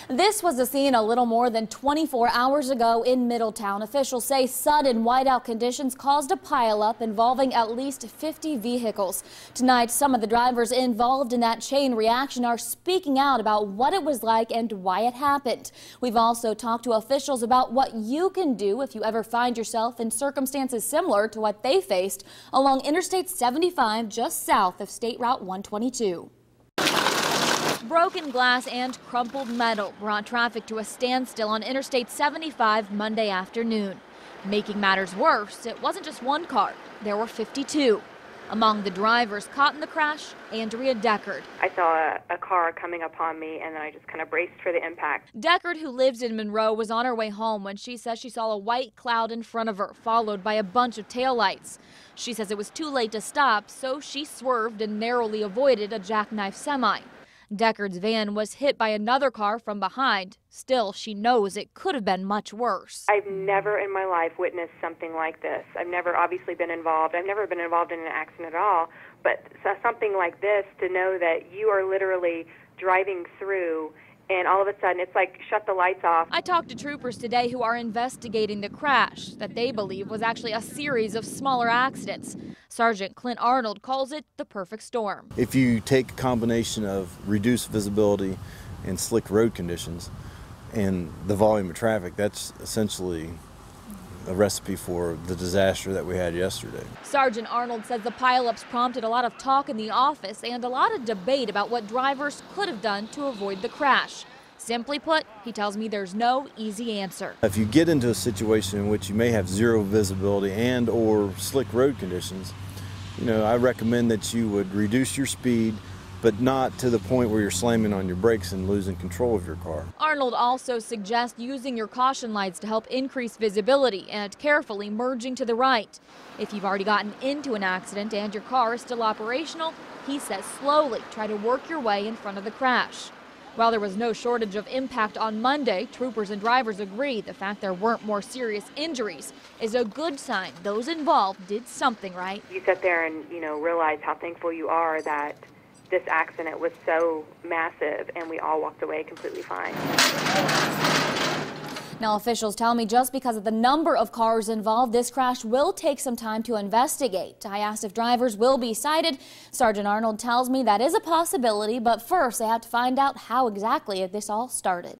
This was the scene a little more than 24 hours ago in Middletown. Officials say sudden whiteout conditions caused a pileup involving at least 50 vehicles. Tonight, some of the drivers involved in that chain reaction are speaking out about what it was like and why it happened. We've also talked to officials about what you can do if you ever find yourself in circumstances similar to what they faced along Interstate 75 just south of State Route 122. Broken glass and crumpled metal brought traffic to a standstill on Interstate 75 Monday afternoon. Making matters worse, it wasn't just one car. There were 52. Among the drivers caught in the crash, Andrea Deckard. I saw a car coming upon me, and then I just kind of braced for the impact. Deckard, who lives in Monroe, was on her way home when she says she saw a white cloud in front of her, followed by a bunch of taillights. She says it was too late to stop, so she swerved and narrowly avoided a jackknife semi. Deckard's van was hit by another car from behind. Still, she knows it could have been much worse. I've never in my life witnessed something like this. I've never obviously been involved. I've never been involved in an accident at all. But something like this, to know that you are literally driving through and all of a sudden it's like shut the lights off. I talked to troopers today who are investigating the crash that they believe was actually a series of smaller accidents. Sergeant Clint Arnold calls it the perfect storm. If you take a combination of reduced visibility and slick road conditions and the volume of traffic, that's essentially a recipe for the disaster that we had yesterday. Sergeant Arnold says the pileups prompted a lot of talk in the office and a lot of debate about what drivers could have done to avoid the crash. Simply put, he tells me there's no easy answer. If you get into a situation in which you may have zero visibility and or slick road conditions, I recommend that you would reduce your speed, but not to the point where you're slamming on your brakes and losing control of your car. Arnold also suggests using your caution lights to help increase visibility and carefully merging to the right. If you've already gotten into an accident and your car is still operational, he says slowly try to work your way in front of the crash. While there was no shortage of impact on Monday, troopers and drivers agree the fact there weren't more serious injuries is a good sign those involved did something right. You sit there and, realize how thankful you are that this accident was so massive and we all walked away completely fine. Now, officials tell me just because of the number of cars involved, this crash will take some time to investigate. I asked if drivers will be cited. Sergeant Arnold tells me that is a possibility, but first they have to find out how exactly this all started.